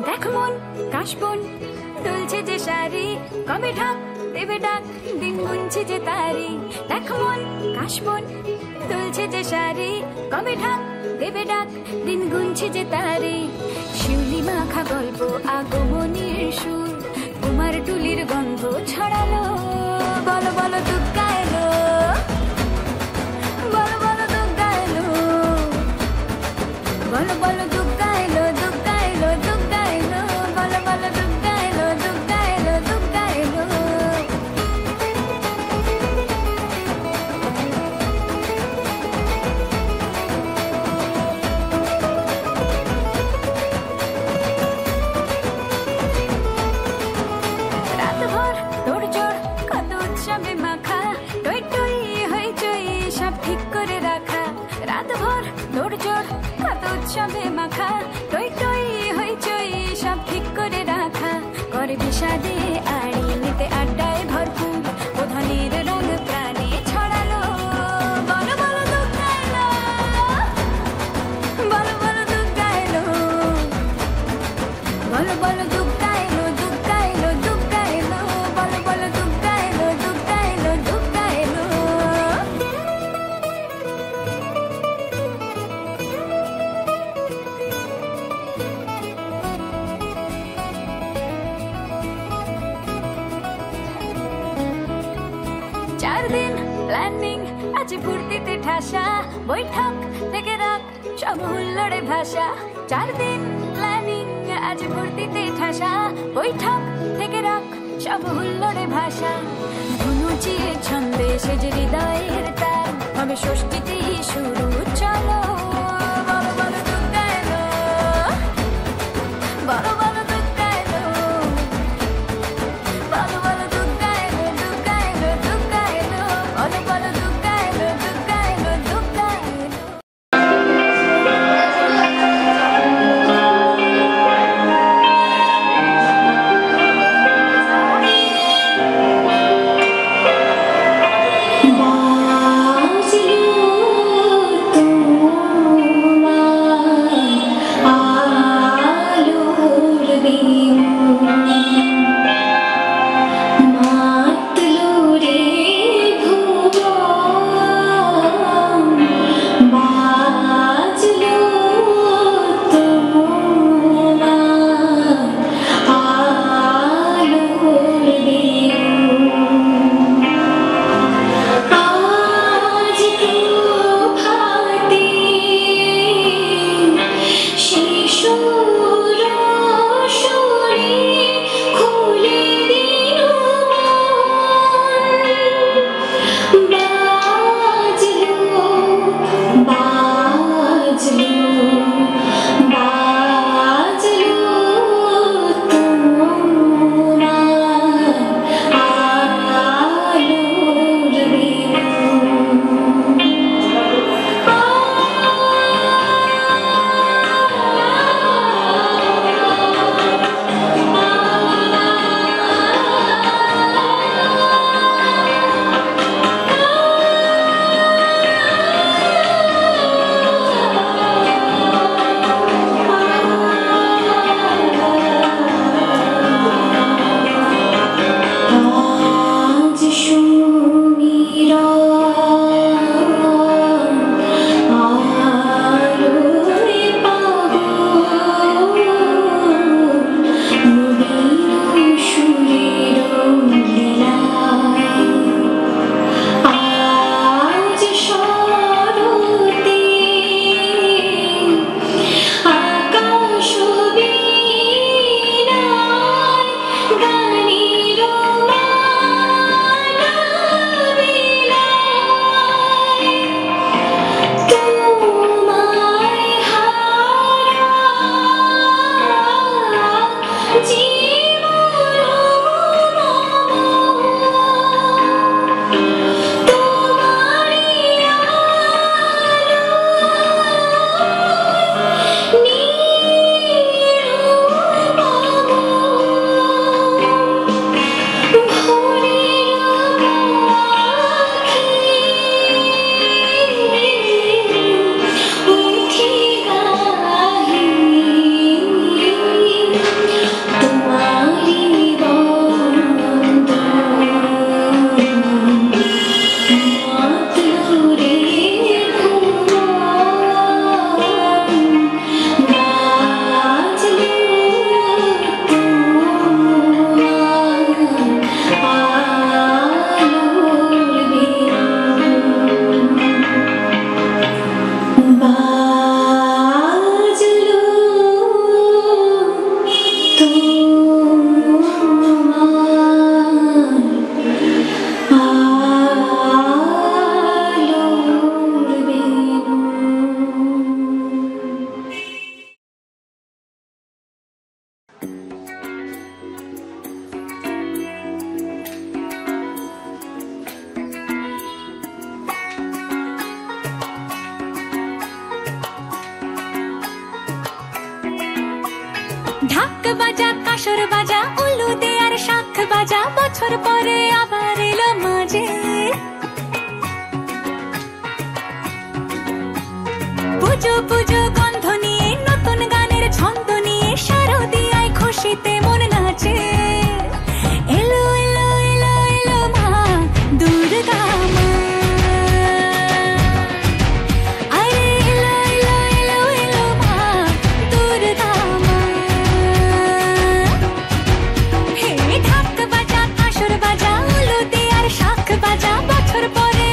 দেখ মন কাশবন দুলছে যে শাড়ি, কবে ঢাক দেবে ডাক দিন গুনছে যে তারি। দেখ মন কাশবন দুলছে যে শাড়ি, কবে ঢাক দেবে ডাক দিন গুনছে যে তারি। শিউলি মাখা গল্প আগমনীর সুর, তোমার টুলির গন্ধ ছড়ালো, বলো বলো দুর্গা এলো, বলো বলো দুর্গা এলো, বলো বলো দুর্গা এলো, দুর্গা এলো, দুর্গা এলো, বলো বলো দুর্গা এলো, দুর্গা এলো, দুর্গা এলো। রাতভর তোড়জোড় কত উৎসবে মাখা, প্ল্যানিং আছে ফুর্তিতে ঠাসা বৈঠক থেকে রাখ সব হুল্লোড়ে ভাষা 4 দিন প্ল্যানিং আছে ফুর্তিতে ঠাসা বৈঠক থেকে রাখ সব হুল্লোড়ে ভাষা ধনুচিয়ে ছন্দে সেজে হৃদয়ের তার হবে ষষ্ঠীতেই শুরু চলো বলো বলো দুর্গা এলো বলো বলো দুর্গা এলো বলো বলো দুর্গা এলো দুর্গা এলো দুর্গা এলো বলো বলো দুর্গা এলো দুর্গা এলো দুর্গা এলো ঢাক বাজা কাসর বাজা উলু দে আর শাখ বাজা বছর পরে আবার এলো মাঝে পুজো পুজো গন্ধ নিয়ে নতুন গানের ছন্দ নিয়ে শারদিয়ায় খুশিতে মন নাচে এলো এলো এলো এলো মা দুর্গা মা আরে এলো এলো এলো এলো মা দুর্গা মা হে ঢাক বাজা কাসর বাজা উলু দে আর শাখ বাজা বছর পরে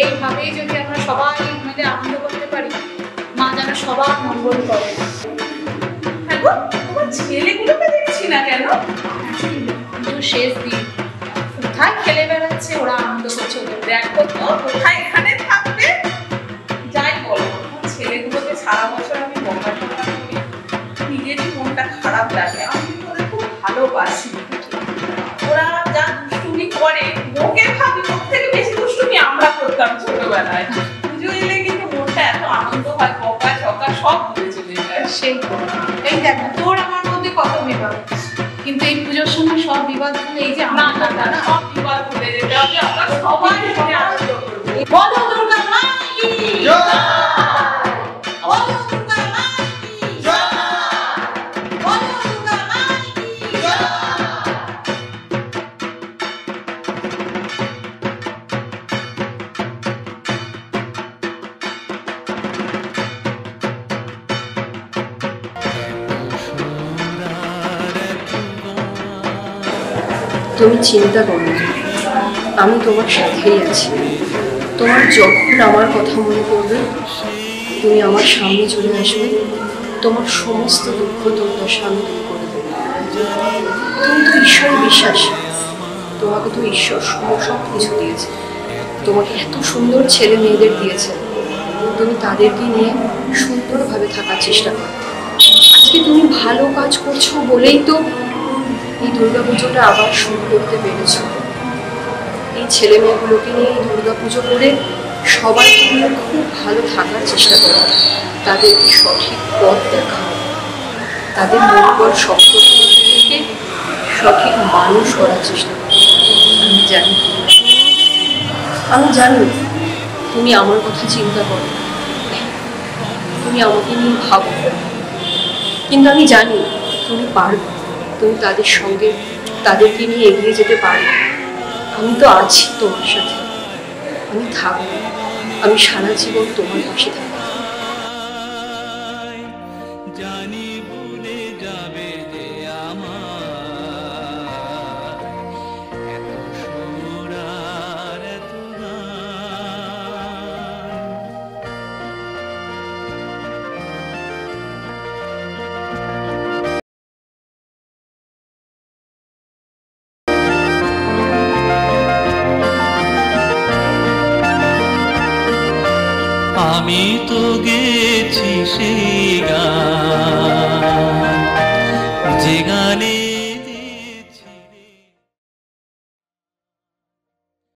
এইভাবেই যদি আমরা সবাই মিলে আনন্দ করতে পারি, মা যেন সবার মঙ্গল করে। হ্যাঁ গো, তোমার ছেলেগুলোকে দেখছি না কেন? কিন্তু শেষ দিন কোথায় খেলে বেড়াচ্ছে, ওরা আনন্দ করছে। ওদের দেখো তো কোথায় এখানে থাকবে। যাই বলো, তোমার ছেলেগুলোকে সারা বছর আমি বকাঝকা করি, নিজেরই মনটা খারাপ লাগে। আমি ওদের খুব ভালোবাসি। ওরা যা দুষ্টুমি করে, ওকে ভাবি ওর থেকে বেশি দুষ্টুমি আমরা করতাম ছোটবেলায়। পুজো এলে কিন্তু মনটা এত আনন্দ হয়, বকা ঝকা সব ভুলে চলে যায়। সেই এই দেখো, তোর আমার মধ্যে কত বিবাদ, কিন্তু এই পুজোর সময় সব বিবাদ ভুলে এই যে না না না, সব বিবাদ ভুলে যেতে হবে। আমরা সবাই মনে আনন্দ করবো। বলো দুর্গা মা কি জয়। বলো দুর্গা মা কি জয়। বলো দুর্গা মা কি জয়। তুমি চিন্তা করো না, আমি তোমার সাথেই আছি। তোমার যখন আমার কথা মনে পড়বে, তুমি আমার সামনে চলে আসবে, তোমার সমস্ত দুঃখ দুর্দশা আমি দূর করে দেবো। তুমি তো ঈশ্বরে বিশ্বাসী, তোমাকে তো ঈশ্বর সব কিছু দিয়েছে। তোমাকে এত সুন্দর ছেলে মেয়েদের দিয়েছে, তুমি তাদেরকে নিয়ে সুন্দরভাবে থাকার চেষ্টা করো। আজকে তুমি ভালো কাজ করছো বলেই তো এই দুর্গাপুজোটা আবার শুরু করতে পেরেছ। এই ছেলে মেয়েগুলোকে নিয়ে এই দুর্গাপুজো করে সবাইকে নিয়ে খুব ভালো থাকার চেষ্টা করো, তাদেরকে সঠিক পথ দেখাও, তাদের মনোবল শক্ত করে সঠিক মানুষ করার চেষ্টা করো। আমি জানি তুমি আমার কথা চিন্তা করো, তুমি আমাকে নিয়ে ভাবো, কিন্তু আমি জানি তুমি পারবে, তুমি তাদের সঙ্গে তাদেরকে নিয়ে এগিয়ে যেতে পারবে। আমি তো আছি তোমার সাথে, আমি থাকবো, আমি সারা জীবন তোমার পাশে থাকবো। জানি ভুলে যাবে যে আমার এত সুর আর এত আমি তো গেছি সেই গান যে গানে